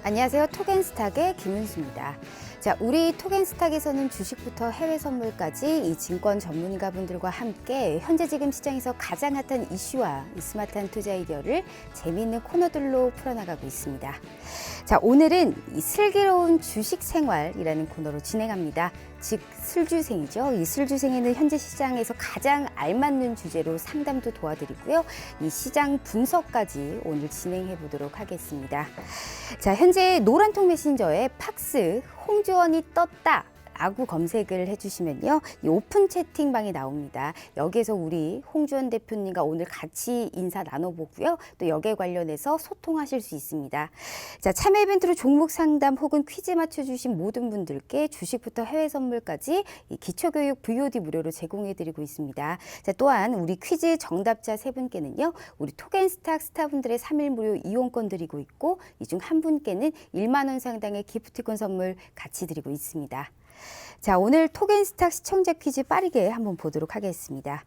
안녕하세요. 톡앤스탁의 김은수입니다. 자, 우리 톡앤스탁에서는 주식부터 해외 선물까지 이 증권 전문가분들과 함께 현재 지금 시장에서 가장 핫한 이슈와 이 스마트한 투자 아이디어를 재미있는 코너들로 풀어나가고 있습니다. 자, 오늘은 이 슬기로운 주식 생활이라는 코너로 진행합니다. 즉 슬주생이죠. 이 슬주생에는 현재 시장에서 가장 알맞는 주제로 상담도 도와드리고요. 이 시장 분석까지 오늘 진행해 보도록 하겠습니다. 자, 현재 노란통 메신저에 팍스 홍주원이 떴다 라고 검색을 해주시면요. 이 오픈 채팅방이 나옵니다. 여기에서 우리 홍주원 대표님과 오늘 같이 인사 나눠보고요. 또 여기에 관련해서 소통하실 수 있습니다. 자, 참여 이벤트로 종목 상담 혹은 퀴즈 맞춰주신 모든 분들께 주식부터 해외 선물까지 이 기초교육 VOD 무료로 제공해드리고 있습니다. 자, 또한 우리 퀴즈 정답자 3분께는요. 우리 톡앤스탁 스타분들의 3일 무료 이용권 드리고 있고 이 중 한 분께는 1만 원 상당의 기프티콘 선물 같이 드리고 있습니다. 자, 오늘 톡앤스탁 시청자 퀴즈 빠르게 한번 보도록 하겠습니다.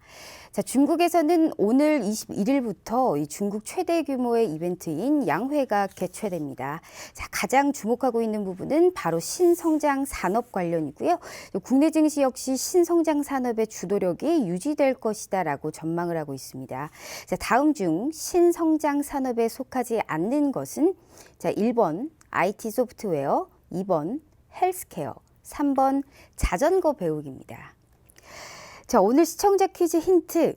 자, 중국에서는 오늘 21일부터 이 중국 최대 규모의 이벤트인 양회가 개최됩니다. 자, 가장 주목하고 있는 부분은 바로 신성장 산업 관련이고요. 국내 증시 역시 신성장 산업의 주도력이 유지될 것이다라고 전망을 하고 있습니다. 자, 다음 중 신성장 산업에 속하지 않는 것은 자, 1번 IT 소프트웨어, 2번 헬스케어, 3번 자전거 배우기입니다. 자, 오늘 시청자 퀴즈 힌트.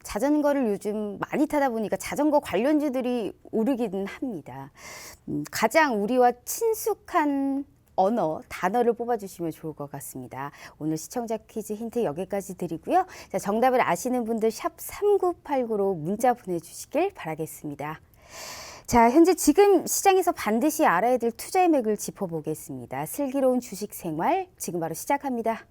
자전거를 요즘 많이 타다 보니까 자전거 관련주들이 오르기는 합니다. 가장 우리와 친숙한 언어, 단어를 뽑아주시면 좋을 것 같습니다. 오늘 시청자 퀴즈 힌트 여기까지 드리고요. 자, 정답을 아시는 분들 샵 3989로 문자 보내주시길 바라겠습니다. 자, 현재 지금 시장에서 반드시 알아야 될 투자의 맥을 짚어보겠습니다. 슬기로운 주식 생활, 지금 바로 시작합니다.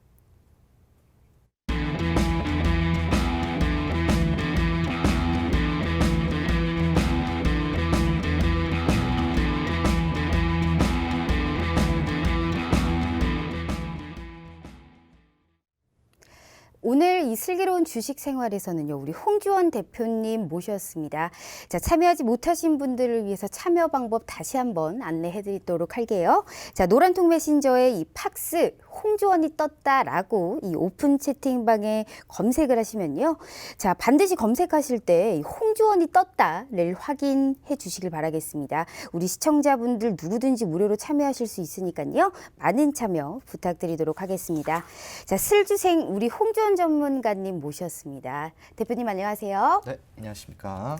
오늘 이 슬기로운 주식 생활에서는요, 우리 홍주원 대표님 모셨습니다. 자, 참여하지 못하신 분들을 위해서 참여 방법 다시 한번 안내해 드리도록 할게요. 자, 노란통 메신저에 이 팍스 홍주원이 떴다라고 이 오픈 채팅방에 검색을 하시면요. 자, 반드시 검색하실 때 홍주원이 떴다를 확인해 주시길 바라겠습니다. 우리 시청자분들 누구든지 무료로 참여하실 수 있으니까요. 많은 참여 부탁드리도록 하겠습니다. 자, 슬주생 우리 홍주원 전문가님 모셨습니다. 대표님 안녕하세요. 네, 안녕하십니까.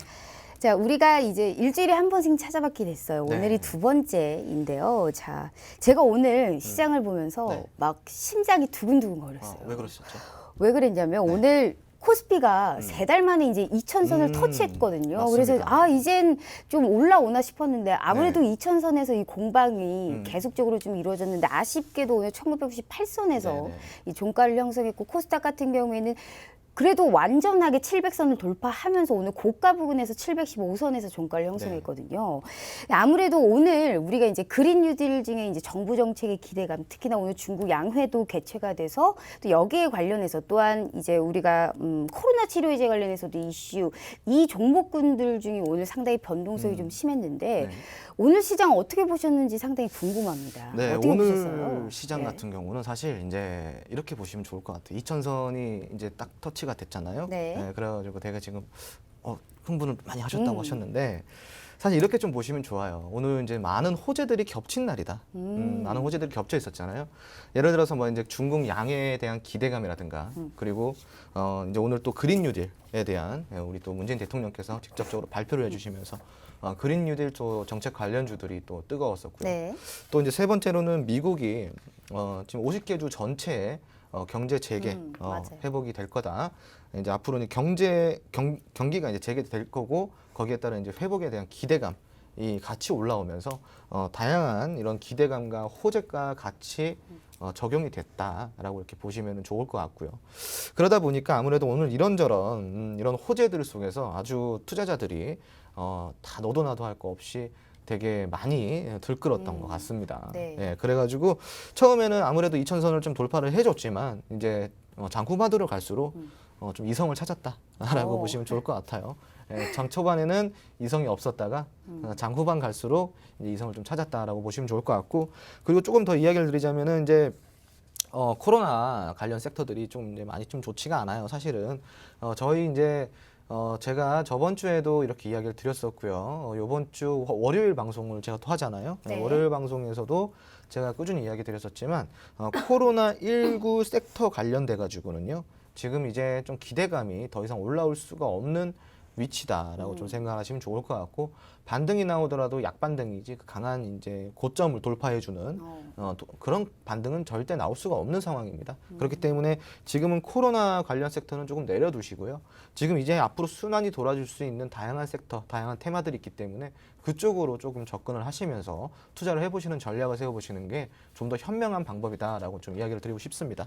자, 우리가 이제 일주일에 한 번씩 찾아뵙게 됐어요. 네. 오늘이 두 번째인데요. 자, 제가 오늘 시장을 보면서 네. 막 심장이 두근두근 거렸어요. 왜 그러셨죠? 왜 그랬냐면 네. 오늘 코스피가 3달 만에 이제 2,000선을 터치했거든요. 맞습니다. 그래서 이젠 좀 올라오나 싶었는데 아무래도 네. 2,000선에서 이 공방이 계속적으로 좀 이루어졌는데 아쉽게도 오늘 1998선에서 네네. 이 종가를 형성했고 코스닥 같은 경우에는 그래도 완전하게 700선을 돌파하면서 오늘 고가 부근에서 715선에서 종가를 형성했거든요. 아무래도 오늘 우리가 이제 그린 뉴딜 중에 이제 정부 정책의 기대감, 특히나 오늘 중국 양회도 개최가 돼서 또 여기에 관련해서 또한 이제 우리가 코로나 치료제에 관련해서도 이슈, 이 종목군들 중에 오늘 상당히 변동성이 좀 심했는데 네. 오늘 시장 어떻게 보셨는지 상당히 궁금합니다. 네, 어떻게 오늘 보셨어요? 시장 네. 같은 경우는 사실 이제 이렇게 보시면 좋을 것 같아요. 2,000선이 이제 딱 터치가 됐잖아요. 네. 그래가지고 되게 지금 흥분을 많이 하셨다고 하셨는데 사실 이렇게 좀 보시면 좋아요. 오늘 이제 많은 호재들이 겹친 날이다. 많은 호재들이 겹쳐 있었잖아요. 예를 들어서 뭐 이제 중국 양해에 대한 기대감이라든가 그리고 이제 오늘 또 그린 뉴딜에 대한 우리 또 문재인 대통령께서 직접적으로 발표를 해주시면서 그린 뉴딜 또 정책 관련주들이 또 뜨거웠었고요. 네. 또 이제 세 번째로는 미국이 지금 50개 주 전체에 경제 재개 맞아요. 회복이 될 거다. 이제 앞으로는 경기가 이제 재개될 거고 거기에 따른 이제 회복에 대한 기대감이 같이 올라오면서 다양한 이런 기대감과 호재가 같이 적용이 됐다라고 이렇게 보시면 좋을 것 같고요. 그러다 보니까 아무래도 오늘 이런저런 이런 호재들 속에서 아주 투자자들이 다 너도 나도 할 거 없이 되게 많이 들끓었던 것 같습니다. 네. 예, 그래가지고 처음에는 아무래도 2,000선을 좀 돌파를 해줬지만 이제 장구마드로 갈수록 좀 이성을 찾았다. 이성이다라고 보시면 좋을 것 같아요. 장 초반에는 이성이 없었다가 장 후반 갈수록 이제 이성을 좀 찾았다라고 보시면 좋을 것 같고, 그리고 조금 더 이야기를 드리자면은 이제 코로나 관련 섹터들이 좀 이제 많이 좀 좋지가 않아요. 사실은 저희 이제 제가 저번 주에도 이렇게 이야기를 드렸었고요. 요번 주 월요일 방송을 제가 또 하잖아요. 네. 월요일 방송에서도 제가 꾸준히 이야기 드렸었지만 코로나19 섹터 관련돼 가지고는요. 지금 이제 좀 기대감이 더 이상 올라올 수가 없는 위치다라고 좀 생각하시면 좋을 것 같고, 반등이 나오더라도 약반등이지 그 강한 이제 고점을 돌파해주는 그런 반등은 절대 나올 수가 없는 상황입니다. 그렇기 때문에 지금은 코로나 관련 섹터는 조금 내려두시고요. 지금 이제 앞으로 순환이 돌아줄 수 있는 다양한 섹터, 다양한 테마들이 있기 때문에 그쪽으로 조금 접근을 하시면서 투자를 해보시는 전략을 세워보시는 게 좀 더 현명한 방법이다라고 좀 이야기를 드리고 싶습니다.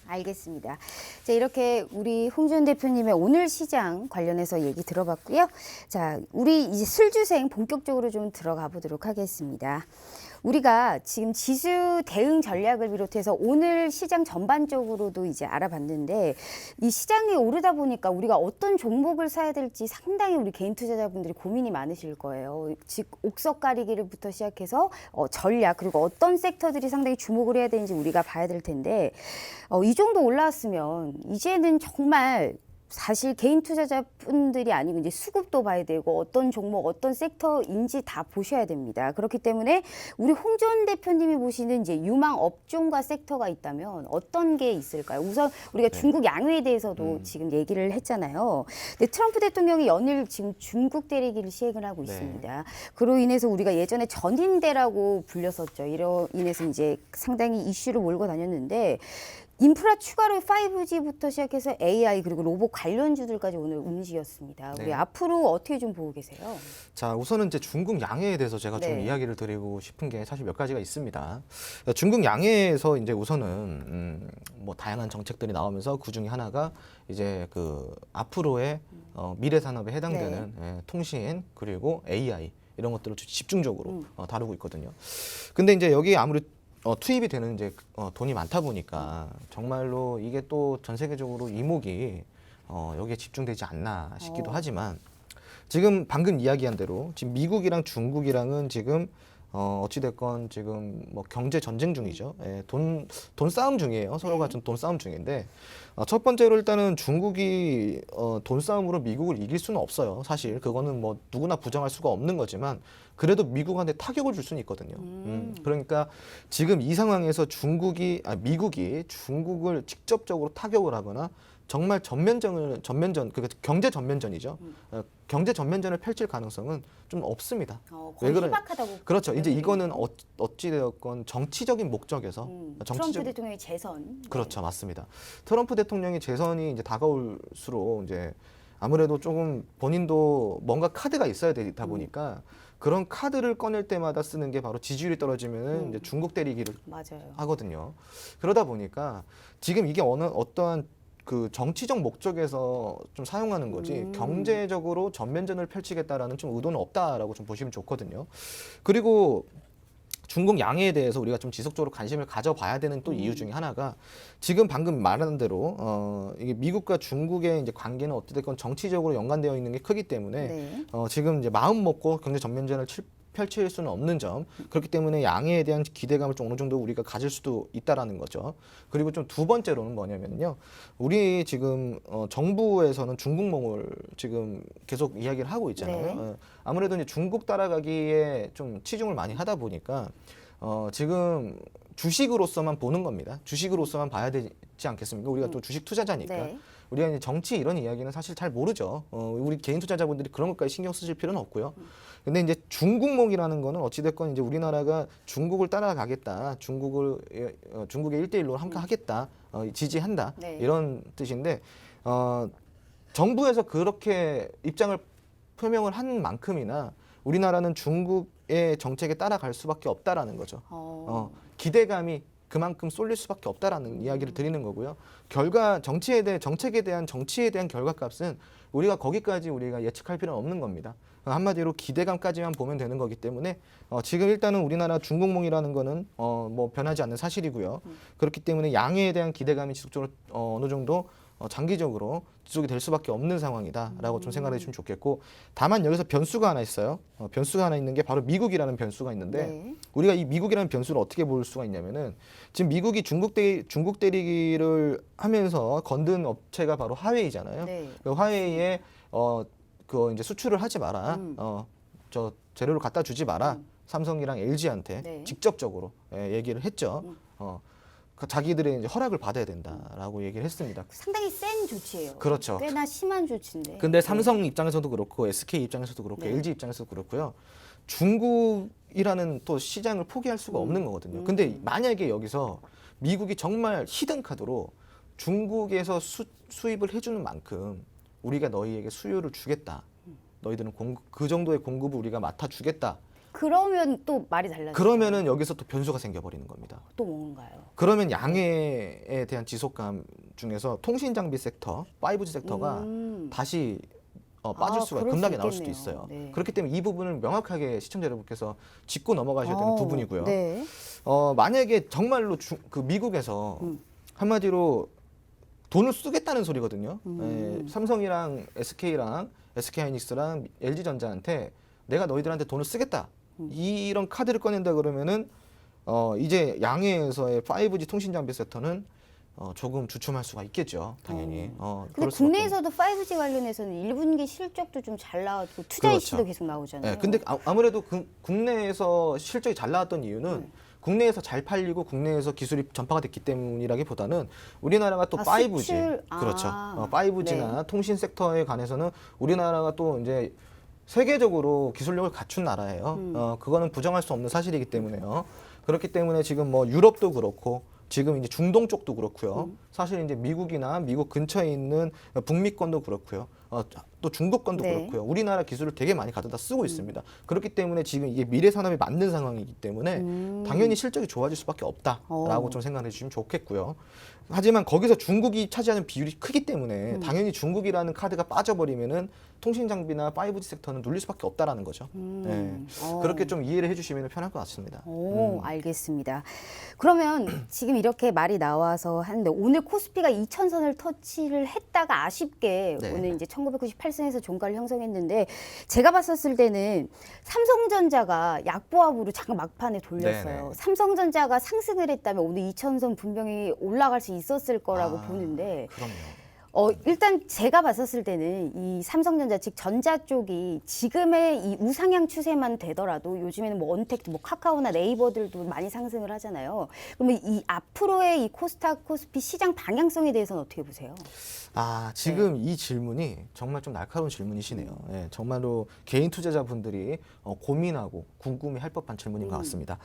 알겠습니다. 자, 이렇게 우리 홍준 대표님의 오늘 시장 관련해서 얘기 들어봤고요. 자, 우리 이제 술주생 본격적으로 좀 들어가 보도록 하겠습니다. 우리가 지금 지수 대응 전략을 비롯해서 오늘 시장 전반적으로도 이제 알아봤는데, 이 시장이 오르다 보니까 우리가 어떤 종목을 사야 될지 상당히 우리 개인 투자자분들이 고민이 많으실 거예요. 즉 옥석 가리기를부터 시작해서 전략, 그리고 어떤 섹터들이 상당히 주목을 해야 되는지 우리가 봐야 될 텐데, 이 정도 올라왔으면 이제는 정말 사실 개인 투자자분들이 아니고 이제 수급도 봐야 되고 어떤 종목, 어떤 섹터인지 다 보셔야 됩니다. 그렇기 때문에 우리 홍준 대표님이 보시는 이제 유망 업종과 섹터가 있다면 어떤 게 있을까요? 우선 우리가 중국 양회에 대해서도 지금 얘기를 했잖아요. 근데 트럼프 대통령이 연일 지금 중국 대리기를 시행을 하고 있습니다. 그로 인해서 우리가 예전에 전인대라고 불렸었죠. 이로 인해서 이제 상당히 이슈를 몰고 다녔는데, 인프라 추가로 5G부터 시작해서 AI 그리고 로봇 관련주들까지 오늘 움직였습니다. 우리 앞으로 어떻게 좀 보고 계세요? 자, 우선은 이제 중국 양해에 대해서 제가 좀 이야기를 드리고 싶은 게 사실 몇 가지가 있습니다. 중국 양해에서 이제 우선은 뭐 다양한 정책들이 나오면서 그 중에 하나가 이제 그 앞으로의 미래 산업에 해당되는 통신 그리고 AI 이런 것들을 집중적으로 다루고 있거든요. 근데 이제 여기 아무리 투입이 되는 이제 돈이 많다 보니까 정말로 이게 또 전 세계적으로 이목이 여기에 집중되지 않나 싶기도 하지만, 지금 방금 이야기한 대로 지금 미국이랑 중국이랑은 지금 어찌됐건 지금 뭐 경제 전쟁 중이죠. 돈 싸움 중이에요. 서로가 좀 돈 싸움 중인데, 첫 번째로 일단은 중국이 돈 싸움으로 미국을 이길 수는 없어요. 사실 그거는 뭐 누구나 부정할 수가 없는 거지만, 그래도 미국한테 타격을 줄 수는 있거든요. 그러니까 지금 이 상황에서 미국이 중국을 직접적으로 타격을 하거나 정말 전면 그러니까 경제 전면전이죠. 경제 전면전을 펼칠 가능성은 좀 없습니다. 거의 희박하다고. 그렇죠. 이제 이거는 어찌되었건 정치적인 목적에서 트럼프 대통령의 재선. 그렇죠, 맞습니다. 트럼프 대통령의 재선이 이제 다가올수록 이제 아무래도 조금 본인도 뭔가 카드가 있어야 되다 보니까 그런 카드를 꺼낼 때마다 쓰는 게 바로 지지율이 떨어지면은 이제 중국 때리기를 하거든요. 그러다 보니까 지금 이게 어떠한 그 정치적 목적에서 좀 사용하는 거지 경제적으로 전면전을 펼치겠다라는 좀 의도는 없다라고 좀 보시면 좋거든요. 그리고 중국 양해에 대해서 우리가 좀 지속적으로 관심을 가져봐야 되는 또 이유 중에 하나가, 지금 방금 말한 대로 이게 미국과 중국의 이제 관계는 어찌됐건 정치적으로 연관되어 있는 게 크기 때문에 지금 이제 마음 먹고 경제 전면전을 펼칠 수는 없는 점, 그렇기 때문에 양해에 대한 기대감을 좀 어느 정도 우리가 가질 수도 있다라는 거죠. 그리고 좀 두 번째로는 뭐냐면요, 우리 지금 정부에서는 중국몽을 지금 계속 이야기를 하고 있잖아요. 아무래도 이제 중국 따라가기에 좀 치중을 많이 하다 보니까 지금 주식으로서만 보는 겁니다. 주식으로서만 봐야 되지 않겠습니까? 우리가 또 주식 투자자니까. 우리가 이제 정치 이런 이야기는 사실 잘 모르죠. 우리 개인 투자자분들이 그런 것까지 신경 쓰실 필요는 없고요. 근데 이제 중국몽이라는 거는 어찌됐건 이제 우리나라가 중국을 따라가겠다, 중국의 1대1로 함께 하겠다, 지지한다, 이런 뜻인데, 정부에서 그렇게 입장을 표명을 한 만큼이나 우리나라는 중국의 정책에 따라갈 수밖에 없다라는 거죠. 기대감이 그만큼 쏠릴 수밖에 없다라는 이야기를 드리는 거고요. 정책에 대한 결과값은 우리가 거기까지 우리가 예측할 필요는 없는 겁니다. 한마디로 기대감까지만 보면 되는 거기 때문에 지금 일단은 우리나라 중국몽이라는 거는 뭐 변하지 않는 사실이고요. 그렇기 때문에 양해에 대한 기대감이 지속적으로 어느 정도 장기적으로 지속이 될 수밖에 없는 상황이다라고 좀 생각해 주시면 좋겠고, 다만 여기서 변수가 하나 있어요. 변수가 하나 있는 게 바로 미국이라는 변수가 있는데 네. 우리가 이 미국이라는 변수를 어떻게 볼 수가 있냐면은 지금 미국이 중국 대리기를 하면서 건든 업체가 바로 화웨이잖아요. 네. 그 화웨이에 그 이제 수출을 하지 마라. 저 재료를 갖다 주지 마라. 삼성이랑 LG한테 네. 직접적으로 얘기를 했죠. 자기들의 이제 허락을 받아야 된다라고 얘기를 했습니다. 상당히 센 조치예요. 그렇죠. 꽤나 심한 조치인데. 근데 삼성 입장에서도 그렇고 SK 입장에서도 그렇고 네. LG 입장에서도 그렇고요. 중국이라는 또 시장을 포기할 수가 없는 거거든요. 근데 만약에 여기서 미국이 정말 히든 카드로 중국에서 수입을 해주는 만큼 우리가 너희에게 수요를 주겠다. 너희들은 그 정도의 공급을 우리가 맡아주겠다. 그러면 또 말이 달라져요. 그러면은 여기서 또 변수가 생겨버리는 겁니다. 또 뭔가요? 그러면 양해에 대한 지속감 중에서 통신 장비 섹터, 5G 섹터가 다시 빠질 수가 그럴 수 급락에 나올 수도 있겠네요. 있어요. 네. 그렇기 때문에 이 부분을 명확하게 시청자 여러분께서 짚고 넘어가셔야 되는 부분이고요. 네. 만약에 정말로 그 미국에서 한마디로 돈을 쓰겠다는 소리거든요. 삼성이랑 SK랑 SK하이닉스랑 LG전자한테 내가 너희들한테 돈을 쓰겠다. 이런 카드를 꺼낸다 그러면은 이제 양해에서의 5G 통신 장비 섹터는 조금 주춤할 수가 있겠죠, 당연히. 근데 그럴 수밖에 국내에서도 5G 관련해서는 1분기 실적도 좀 잘 나왔고 투자 이슈도 그렇죠. 계속 나오잖아요. 네, 근데 아무래도 국내에서 실적이 잘 나왔던 이유는 국내에서 잘 팔리고 국내에서 기술이 전파가 됐기 때문이라기보다는 우리나라가 또 5G, 수출? 그렇죠. 5G나 통신 섹터에 관해서는 우리나라가 또 이제 세계적으로 기술력을 갖춘 나라예요. 그거는 부정할 수 없는 사실이기 때문에요. 그렇기 때문에 지금 뭐 유럽도 그렇고 지금 이제 중동 쪽도 그렇고요. 사실 이제 미국이나 미국 근처에 있는 북미권도 그렇고요. 또 중국권도 네. 그렇고요. 우리나라 기술을 되게 많이 가져다 쓰고 있습니다. 그렇기 때문에 지금 이게 미래 산업에 맞는 상황이기 때문에 당연히 실적이 좋아질 수밖에 없다라고 좀 생각해 주시면 좋겠고요. 하지만 거기서 중국이 차지하는 비율이 크기 때문에 당연히 중국이라는 카드가 빠져버리면은 통신 장비나 5G 섹터는 눌릴 수밖에 없다라는 거죠. 네. 그렇게 좀 이해를 해주시면 편할 것 같습니다. 알겠습니다. 그러면 지금 이렇게 말이 나와서 하는데 오늘 코스피가 2,000선을 터치를 했다가 아쉽게 네. 오늘 이제 1998선에서 종가를 형성했는데 제가 봤었을 때는 삼성전자가 약보합으로 잠깐 막판에 돌렸어요. 네네. 삼성전자가 상승을 했다면 오늘 2,000선 분명히 올라갈 수 있었을 거라고 보는데 그럼요. 일단 제가 봤었을 때는 이 삼성전자 즉 전자 쪽이 지금의 이 우상향 추세만 되더라도 요즘에는 뭐 언택트, 뭐 카카오나 네이버들도 많이 상승을 하잖아요. 그러면 이 앞으로의 이 코스닥, 코스피 시장 방향성에 대해서는 어떻게 보세요? 지금 이 질문이 정말 좀 날카로운 질문이시네요. 예, 정말로 개인 투자자분들이 고민하고 궁금해할 법한 질문인 것 같습니다.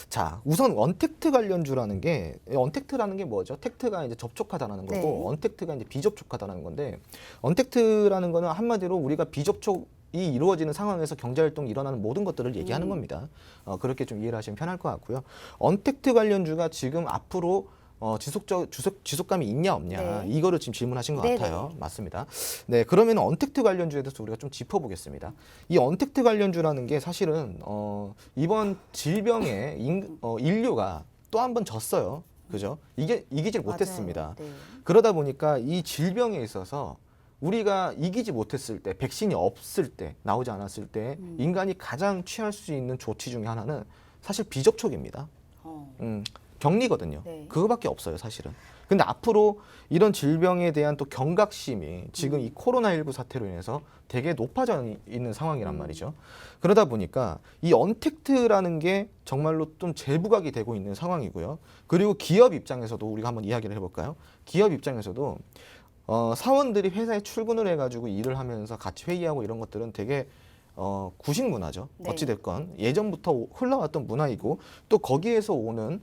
자, 우선 언택트 관련주라는 게 언택트라는 게 뭐죠? 텍트가 이제 접촉하다라는 거고 네. 언택트가 이제 비접촉하다라는 건데 언택트라는 거는 한마디로 우리가 비접촉 이 이루어지는 상황에서 경제활동이 일어나는 모든 것들을 얘기하는 겁니다. 그렇게 좀 이해를 하시면 편할 것 같고요. 언택트 관련주가 지금 앞으로 지속감이 있냐 없냐 네. 이거를 지금 질문하신 것 네네. 같아요. 맞습니다. 네, 그러면 언택트 관련주에 대해서 우리가 좀 짚어보겠습니다. 이 언택트 관련주라는 게 사실은 이번 질병에 인류가 또 한 번 졌어요. 그죠? 이기질 못했습니다. 맞아요. 네. 그러다 보니까 이 질병에 있어서 우리가 이기지 못했을 때, 백신이 없을 때, 나오지 않았을 때 인간이 가장 취할 수 있는 조치 중에 하나는 사실 비접촉입니다. 격리거든요. 네. 그거밖에 없어요, 사실은. 근데 앞으로 이런 질병에 대한 또 경각심이 지금 이 코로나19 사태로 인해서 되게 높아져 있는 상황이란 말이죠. 그러다 보니까 이 언택트라는 게 정말로 좀 재부각이 되고 있는 상황이고요. 그리고 기업 입장에서도 우리가 한번 이야기를 해볼까요? 기업 입장에서도 사원들이 회사에 출근을 해가지고 일을 하면서 같이 회의하고 이런 것들은 되게 구식 문화죠. 네. 어찌됐건 예전부터 흘러왔던 문화이고 또 거기에서 오는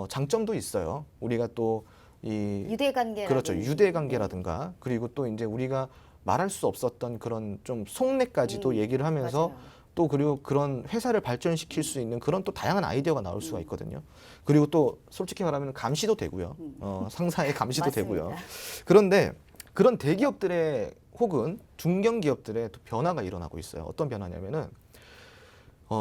장점도 있어요. 우리가 또 이 유대관계라든지. 그렇죠. 유대관계라든가 그리고 또 이제 우리가 말할 수 없었던 그런 좀 속내까지도 얘기를 하면서 맞아요. 또 그리고 그런 회사를 발전시킬 수 있는 그런 또 다양한 아이디어가 나올 수가 있거든요. 그리고 또 솔직히 말하면 감시도 되고요. 상사의 감시도 맞습니다. 되고요. 그런데 그런 대기업들의 혹은 중견기업들의 또 변화가 일어나고 있어요. 어떤 변화냐면은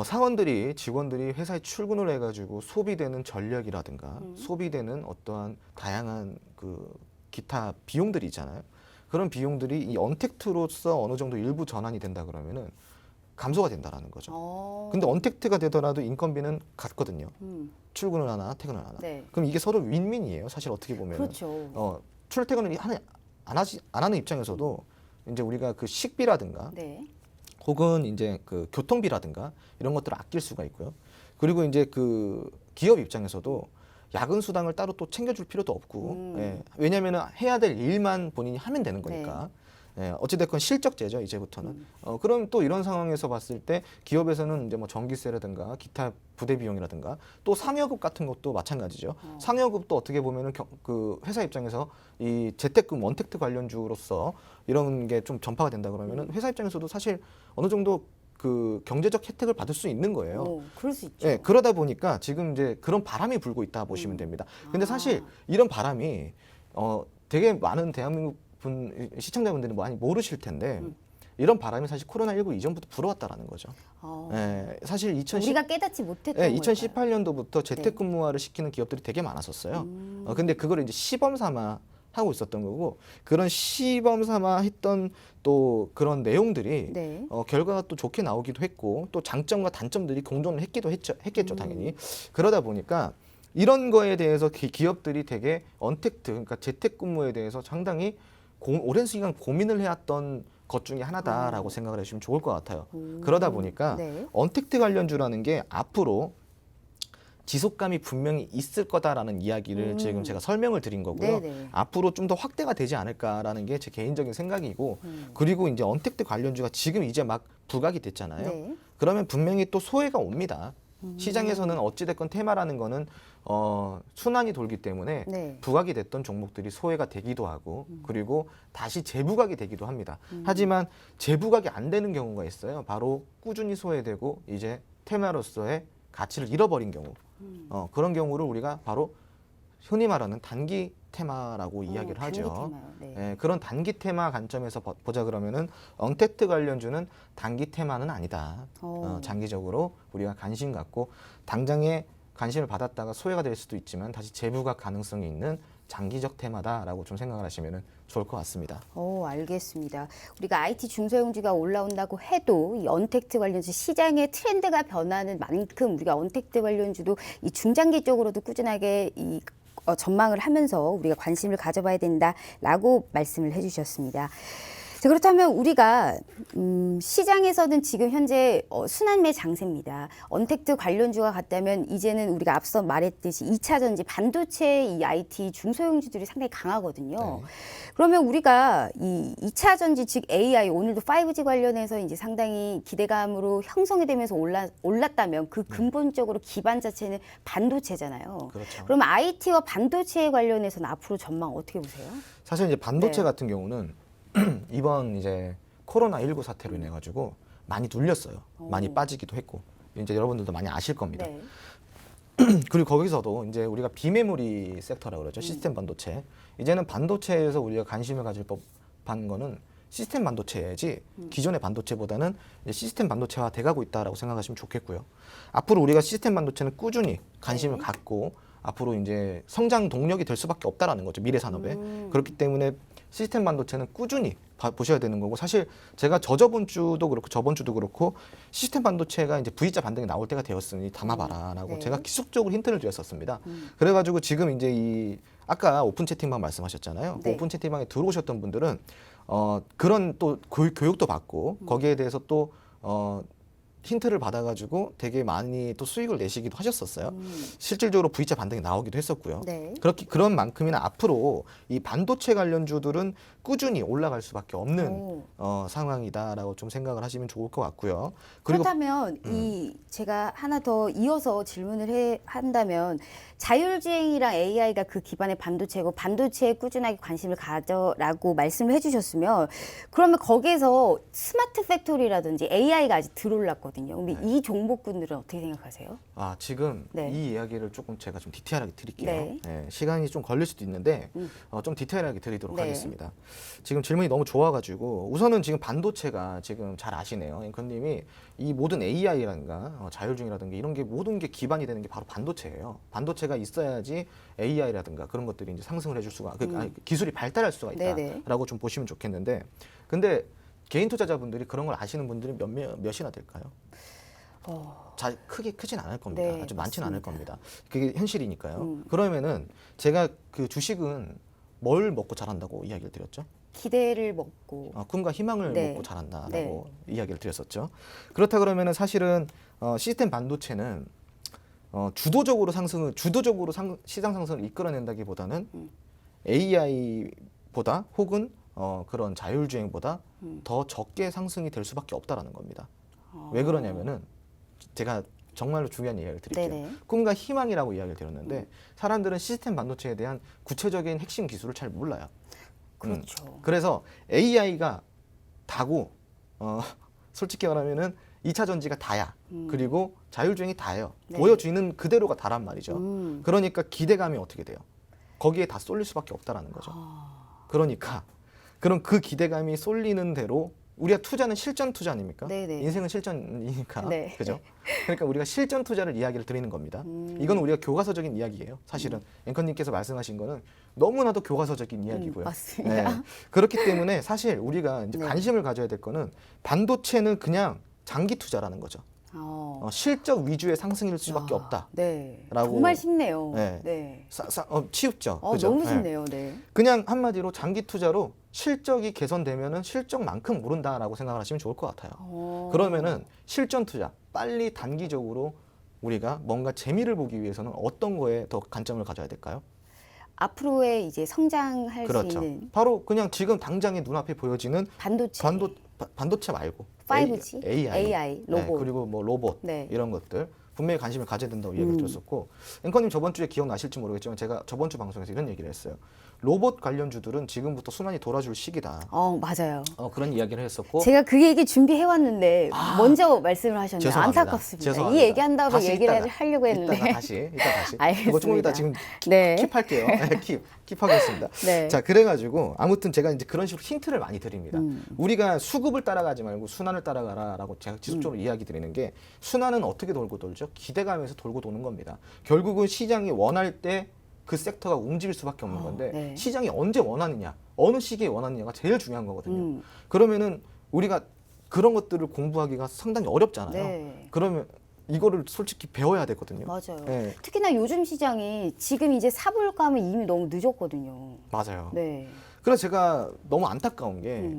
사원들이 직원들이 회사에 출근을 해가지고 소비되는 전력이라든가 소비되는 어떠한 다양한 그 기타 비용들이 있잖아요. 그런 비용들이 이 언택트로서 어느 정도 일부 전환이 된다 그러면은 감소가 된다라는 거죠. 근데 언택트가 되더라도 인건비는 같거든요. 출근을 하나 퇴근을 하나. 네. 그럼 이게 서로 윈윈이에요. 사실 어떻게 보면 그렇죠. 출퇴근을 안 하는 입장에서도 이제 우리가 그 식비라든가 네. 혹은 이제 그 교통비라든가 이런 것들을 아낄 수가 있고요. 그리고 이제 그 기업 입장에서도 야근 수당을 따로 또 챙겨줄 필요도 없고, 예, 왜냐하면 해야 될 일만 본인이 하면 되는 거니까. 예, 어찌됐건 실적제죠 이제부터는. 그럼 또 이런 상황에서 봤을 때 기업에서는 이제 뭐 전기세라든가 기타 부대 비용이라든가 또 상여급 같은 것도 마찬가지죠. 상여급도 어떻게 보면은 그 회사 입장에서 이 재택근무 언택트 관련주로서 이런 게 좀 전파가 된다 그러면은 회사 입장에서도 사실 어느 정도 그 경제적 혜택을 받을 수 있는 거예요. 그럴 수 있죠. 예, 그러다 보니까 지금 이제 그런 바람이 불고 있다 보시면 됩니다. 근데 사실 이런 바람이 되게 많은 대한민국 시청자분들이 많이 모르실 텐데 이런 바람이 사실 코로나19 이전부터 불어왔다라는 거죠. 예, 사실 우리가 깨닫지 못했던 예, 걸까요? 2018년도부터 재택근무화를 시키는 기업들이 되게 많았었어요. 근데 그걸 이제 시범 삼아 하고 있었던 거고 그런 시범 삼아 했던 또 그런 내용들이 네. 결과가 또 좋게 나오기도 했고 또 장점과 단점들이 공존을 했겠죠 당연히. 그러다 보니까 이런 거에 대해서 기업들이 되게 언택트 그러니까 재택근무에 대해서 상당히 오랜 시간 고민을 해왔던 것 중에 하나다라고 생각을 해주시면 좋을 것 같아요. 그러다 보니까 네. 언택트 관련주라는 게 앞으로 지속감이 분명히 있을 거다라는 이야기를 지금 제가 설명을 드린 거고요. 네네. 앞으로 좀 더 확대가 되지 않을까라는 게 제 개인적인 생각이고 그리고 이제 언택트 관련주가 지금 이제 막 부각이 됐잖아요. 네. 그러면 분명히 또 소외가 옵니다. 시장에서는 어찌됐건 테마라는 거는 순환이 돌기 때문에 네. 부각이 됐던 종목들이 소외가 되기도 하고 그리고 다시 재부각이 되기도 합니다. 하지만 재부각이 안 되는 경우가 있어요. 바로 꾸준히 소외되고 이제 테마로서의 가치를 잃어버린 경우. 그런 경우를 우리가 바로 흔히 말하는 단기 테마라고 이야기를 하죠. 단기 테마요. 네. 예, 그런 단기 테마 관점에서 보자 그러면은 언택트 관련주는 단기 테마는 아니다. 장기적으로 우리가 관심 갖고 당장에 관심을 받았다가 소외가 될 수도 있지만 다시 재부각 가능성이 있는 장기적 테마다라고 좀 생각을 하시면 좋을 것 같습니다. 알겠습니다. 우리가 IT 중소형주가 올라온다고 해도 이 언택트 관련주 시장의 트렌드가 변하는 만큼 우리가 언택트 관련주도 이 중장기 쪽으로도 꾸준하게 전망을 하면서 우리가 관심을 가져봐야 된다라고 말씀을 해주셨습니다. 자, 그렇다면 우리가 시장에서는 지금 현재 순환매 장세입니다. 언택트 관련주가 같다면 이제는 우리가 앞서 말했듯이 2차 전지 반도체 이 IT 중소형주들이 상당히 강하거든요. 네. 그러면 우리가 이 2차 전지 즉 AI 오늘도 5G 관련해서 이제 상당히 기대감으로 형성이 되면서 올랐다면 그 근본적으로 기반 자체는 반도체잖아요. 그렇죠. 그러면 IT와 반도체에 관련해서는 앞으로 전망 어떻게 보세요? 사실 이제 반도체 네. 같은 경우는 이번 이제 코로나19 사태로 인해 가지고 많이 눌렸어요. 많이 빠지기도 했고 이제 여러분들도 많이 아실 겁니다. 네. 그리고 거기서도 이제 우리가 비메모리 섹터라고 그러죠. 시스템 반도체. 이제는 반도체에서 우리가 관심을 가질 법한 거는 시스템 반도체지 기존의 반도체보다는 이제 시스템 반도체화 돼가고 있다라고 생각하시면 좋겠고요. 앞으로 우리가 시스템 반도체는 꾸준히 관심을 네. 갖고 앞으로 이제 성장 동력이 될 수밖에 없다라는 거죠. 미래 산업에. 그렇기 때문에 시스템 반도체는 꾸준히 보셔야 되는 거고 사실 제가 저번 주도 그렇고 저번 주도 그렇고 시스템 반도체가 이제 V자 반등이 나올 때가 되었으니 담아봐라라고 네. 제가 기술적으로 힌트를 드렸었습니다. 그래가지고 지금 이제 이 아까 오픈 채팅방 말씀하셨잖아요. 그 네. 오픈 채팅방에 들어오셨던 분들은 그런 또 교육도 받고 거기에 대해서 또 힌트를 받아가지고 되게 많이 또 수익을 내시기도 하셨었어요. 실질적으로 V자 반등이 나오기도 했었고요. 네. 그런 만큼이나 앞으로 이 반도체 관련주들은 꾸준히 올라갈 수밖에 없는 상황이다라고 좀 생각을 하시면 좋을 것 같고요. 그리고 그렇다면 제가 하나 더 이어서 질문을 한다면 자율주행이랑 AI가 그 기반의 반도체고 반도체에 꾸준하게 관심을 가져라고 말씀을 해주셨으면 그러면 거기에서 스마트 팩토리라든지 AI가 아직 덜 올랐거든요. 근데 이 종목군들은 어떻게 생각하세요? 지금 네. 이 이야기를 조금 제가 좀 디테일하게 드릴게요. 네. 시간이 좀 걸릴 수도 있는데 좀 디테일하게 드리도록 네. 하겠습니다. 지금 질문이 너무 좋아가지고 우선은 지금 반도체가 지금 잘 아시네요. 앵커님이 이 모든 AI라든가 자율주행이라든가 이런 게 모든 게 기반이 되는 게 바로 반도체예요. 반도체가 있어야지 AI라든가 그런 것들이 이제 상승을 해줄 수가, 아니, 기술이 발달할 수가 네네. 있다라고 좀 보시면 좋겠는데, 근데 개인 투자자분들이 그런 걸 아시는 분들이 몇이나 될까요? 크진 않을 겁니다. 네, 아주 많지는 않을 맞습니다. 겁니다. 그게 현실이니까요. 그러면은 제가 그 주식은 뭘 먹고 자란다고 이야기를 드렸죠? 기대를 먹고. 꿈과 희망을 네. 먹고 자란다라고 네. 이야기를 드렸었죠. 그렇다 그러면은 사실은 시스템 반도체는 주도적으로 시장 상승을 이끌어낸다기보다는 AI보다 혹은 그런 자율주행보다 더 적게 상승이 될 수밖에 없다라는 겁니다. 왜 그러냐면은 제가 정말로 중요한 이야기를 드릴게요. 네네. 꿈과 희망이라고 이야기를 드렸는데 사람들은 시스템 반도체에 대한 구체적인 핵심 기술을 잘 몰라요. 그렇죠. 그래서 AI가 다고 솔직히 말하면은 2차 전지가 다야. 그리고 자율주행이 다예요. 네. 보여지는 그대로가 다란 말이죠. 음. 그러니까 기대감이 어떻게 돼요? 거기에 다 쏠릴 수밖에 없다라는 거죠. 그러니까 그럼 그 기대감이 쏠리는 대로 우리가 투자는 실전 투자 아닙니까? 네네. 인생은 실전이니까. 네. 그죠? 그러니까 우리가 실전 투자를 이야기를 드리는 겁니다. 이건 우리가 교과서적인 이야기예요. 사실은 앵커님께서 말씀하신 거는 너무나도 교과서적인 이야기고요. 맞습니다. 네. 그렇기 때문에 사실 우리가 이제 네. 관심을 가져야 될 거는 반도체는 그냥 장기 투자라는 거죠. 실적 위주의 상승일 수밖에 없다. 네. 라고. 정말 쉽네요. 네. 네. 치우죠. 그죠? 너무 네. 쉽네요. 네. 그냥 한마디로 장기 투자로 실적이 개선되면은 실적만큼 오른다라고 생각을 하시면 좋을 것 같아요. 그러면은 실전 투자, 빨리 단기적으로 우리가 뭔가 재미를 보기 위해서는 어떤 거에 더 관점을 가져야 될까요? 앞으로의 이제 성장할 수 그렇죠. 있는 바로 그냥 지금 당장에 눈앞에 보여지는 반도체, 반도체 말고 5G, AI, AI, 로봇. 그리고 뭐 로봇 네. 이런 것들 분명히 관심을 가져야 된다고 얘기를 드렸었고, 앵커님 저번 주에 기억나실지 모르겠지만 제가 저번 주 방송에서 이런 얘기를 했어요. 로봇 관련주들은 지금부터 순환이 돌아줄 시기다. 맞아요. 그런 이야기를 했었고, 제가 그 얘기 준비해 왔는데 먼저 말씀을 하셨네요. 죄송합니다. 안타깝습니다. 죄송합니다. 이 얘기한 다음에 다시 얘기를 이따가, 하려고 했는데. 이따가 다시. 알겠습니다. 이거 조금 이따 지금 네. 킵할게요. 킵하겠습니다. 네. 자, 그래가지고 아무튼 제가 이제 그런 식으로 힌트를 많이 드립니다. 우리가 수급을 따라가지 말고 순환을 따라가라라고 제가 지속적으로 이야기 드리는 게, 순환은 어떻게 돌고 돌죠? 기대감에서 돌고 도는 겁니다. 결국은 시장이 원할 때 그 섹터가 움직일 수밖에 없는 건데 네. 시장이 언제 원하느냐, 어느 시기에 원하느냐가 제일 중요한 거거든요. 그러면은 우리가 그런 것들을 공부하기가 상당히 어렵잖아요. 네. 그러면 이거를 솔직히 배워야 되거든요. 맞아요. 네. 특히나 요즘 시장이 지금 이제 사볼까 하면 이미 너무 늦었거든요. 맞아요. 네. 그래서 제가 너무 안타까운 게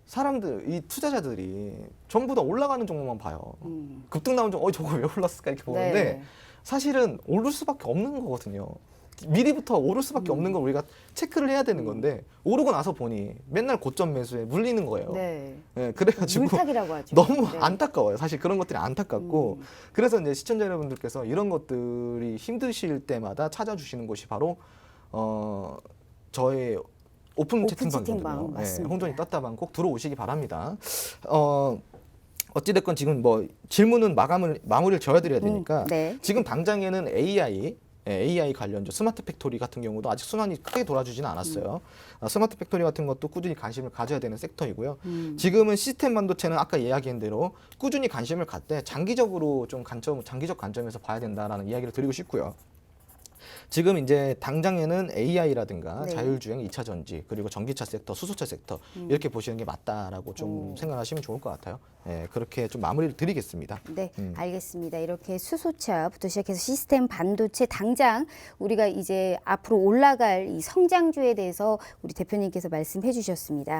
사람들, 이 투자자들이 전부 다 올라가는 종목만 봐요. 급등 나온 종목, 저거 왜 올랐을까 이렇게 보는데 네. 사실은 오를 수밖에 없는 거거든요. 미리부터 오를 수밖에 없는 걸 우리가 체크를 해야 되는 건데, 오르고 나서 보니 맨날 고점 매수에 물리는 거예요. 네. 네, 그래가지고 물타기라고 하죠. 너무 네. 안타까워요. 사실 그런 것들이 안타깝고, 그래서 이제 시청자 여러분들께서 이런 것들이 힘드실 때마다 찾아주시는 곳이 바로 저의 오픈 채팅방이거든요. 맞습니다. 홍준이 떴다방 꼭 들어오시기 바랍니다. 어찌됐건 지금 뭐 질문은 마무리를 지어드려야 되니까, 네. 지금 당장에는 AI 관련주 스마트 팩토리 같은 경우도 아직 순환이 크게 돌아주지는 않았어요. 스마트 팩토리 같은 것도 꾸준히 관심을 가져야 되는 섹터이고요. 지금은 시스템 반도체는 아까 이야기한 대로 꾸준히 관심을 갖되 장기적으로 좀 장기적 관점에서 봐야 된다라는 이야기를 드리고 싶고요. 지금 이제 당장에는 AI라든가 네. 자율주행, 2차 전지, 그리고 전기차 섹터, 수소차 섹터 이렇게 보시는 게 맞다라고 좀 생각하시면 좋을 것 같아요. 네, 그렇게 좀 마무리를 드리겠습니다. 네, 알겠습니다. 이렇게 수소차부터 시작해서 시스템 반도체, 당장 우리가 이제 앞으로 올라갈 이 성장주에 대해서 우리 대표님께서 말씀해 주셨습니다.